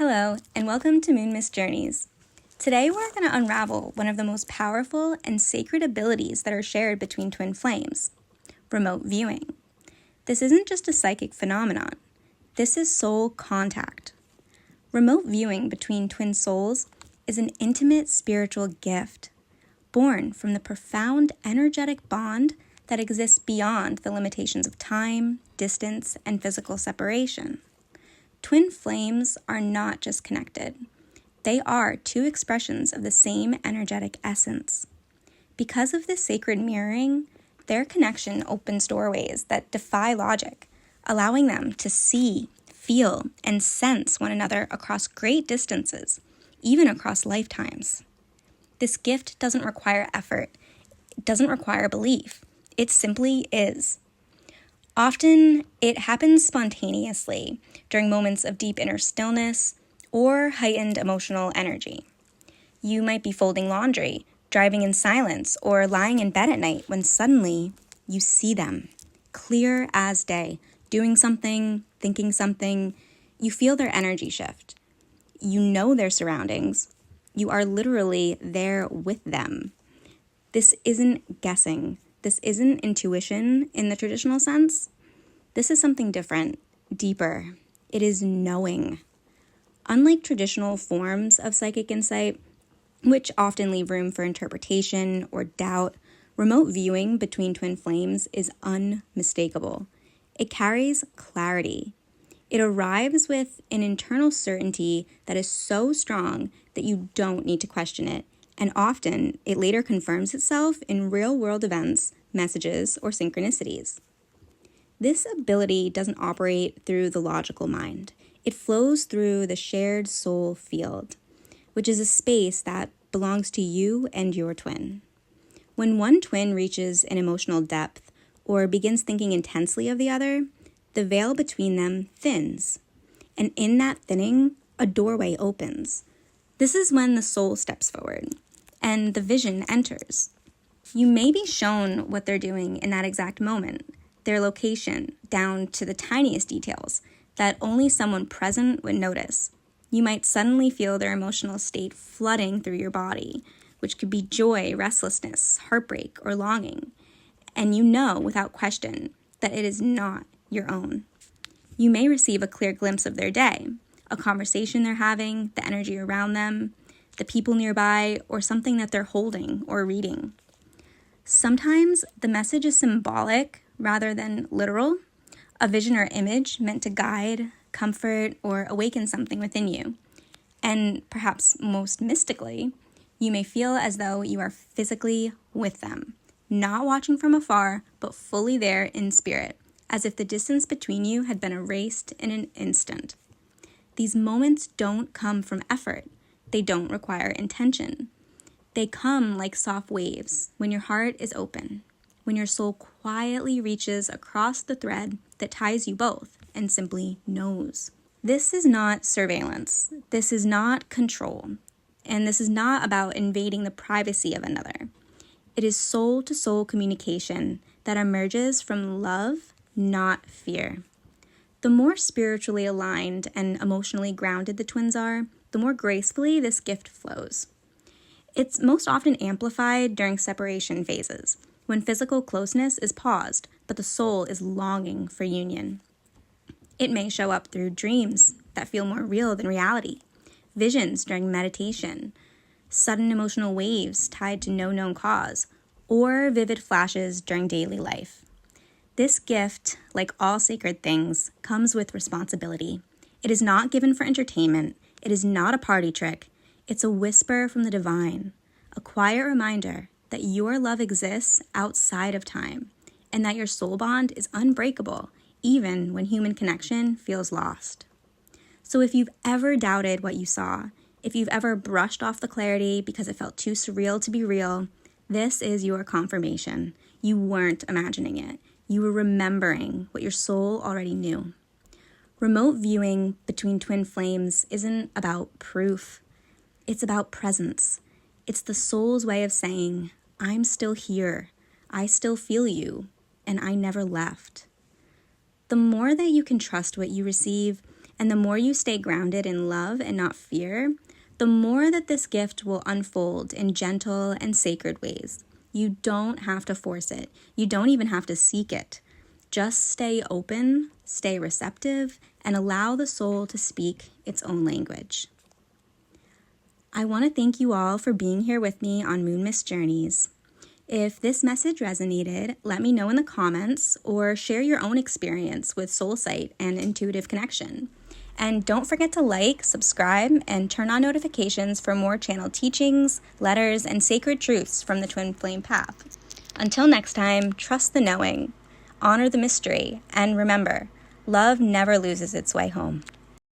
Hello, and welcome to Moon Mist Journeys. Today we're going to unravel one of the most powerful and sacred abilities that are shared between twin flames, remote viewing. This isn't just a psychic phenomenon. This is soul contact. Remote viewing between twin souls is an intimate spiritual gift, born from the profound energetic bond that exists beyond the limitations of time, distance, and physical separation. Twin flames are not just connected. They are two expressions of the same energetic essence. Because of this sacred mirroring, their connection opens doorways that defy logic, allowing them to see, feel, and sense one another across great distances, even across lifetimes. This gift doesn't require effort. It doesn't require belief. It simply is. Often, it happens spontaneously during moments of deep inner stillness or heightened emotional energy. You might be folding laundry, driving in silence, or lying in bed at night when suddenly you see them, clear as day, doing something, thinking something. You feel their energy shift. You know their surroundings. You are literally there with them. This isn't guessing. This isn't intuition in the traditional sense. This is something different, deeper. It is knowing. Unlike traditional forms of psychic insight, which often leave room for interpretation or doubt, remote viewing between twin flames is unmistakable. It carries clarity. It arrives with an internal certainty that is so strong that you don't need to question it. And often, it later confirms itself in real-world events, messages, or synchronicities. This ability doesn't operate through the logical mind. It flows through the shared soul field, which is a space that belongs to you and your twin. When one twin reaches an emotional depth or begins thinking intensely of the other, the veil between them thins. And in that thinning, a doorway opens. This is when the soul steps forward and the vision enters. You may be shown what they're doing in that exact moment, their location, down to the tiniest details that only someone present would notice. You might suddenly feel their emotional state flooding through your body, which could be joy, restlessness, heartbreak, or longing. And you know without question that it is not your own. You may receive a clear glimpse of their day, a conversation they're having, the energy around them, the people nearby, or something that they're holding or reading. Sometimes the message is symbolic rather than literal, a vision or image meant to guide, comfort, or awaken something within you. And perhaps most mystically, you may feel as though you are physically with them, not watching from afar, but fully there in spirit, as if the distance between you had been erased in an instant. These moments don't come from effort. They don't require intention. They come like soft waves when your heart is open, when your soul quietly reaches across the thread that ties you both and simply knows. This is not surveillance. This is not control. And this is not about invading the privacy of another. It is soul-to-soul communication that emerges from love, not fear. The more spiritually aligned and emotionally grounded the twins are, the more gracefully this gift flows. It's most often amplified during separation phases, when physical closeness is paused, but the soul is longing for union. It may show up through dreams that feel more real than reality, visions during meditation, sudden emotional waves tied to no known cause, or vivid flashes during daily life. This gift, like all sacred things, comes with responsibility. It is not given for entertainment. It is not a party trick. It's a whisper from the divine, a quiet reminder that your love exists outside of time and that your soul bond is unbreakable, even when human connection feels lost. So if you've ever doubted what you saw, if you've ever brushed off the clarity because it felt too surreal to be real, this is your confirmation. You weren't imagining it. You were remembering what your soul already knew. Remote viewing between twin flames isn't about proof. It's about presence. It's the soul's way of saying, I'm still here. I still feel you, and I never left. The more that you can trust what you receive And the more you stay grounded in love and not fear, the more that this gift will unfold in gentle and sacred ways. You don't have to force it. You don't even have to seek it. Just stay open, stay receptive, and allow the soul to speak its own language. I want to thank you all for being here with me on Moon Mist Journeys. If this message resonated, let me know in the comments or share your own experience with soul sight and intuitive connection. And don't forget to like, subscribe, and turn on notifications for more channel teachings, letters, and sacred truths from the Twin Flame Path. Until next time, trust the knowing, honor the mystery, and remember, love never loses its way home.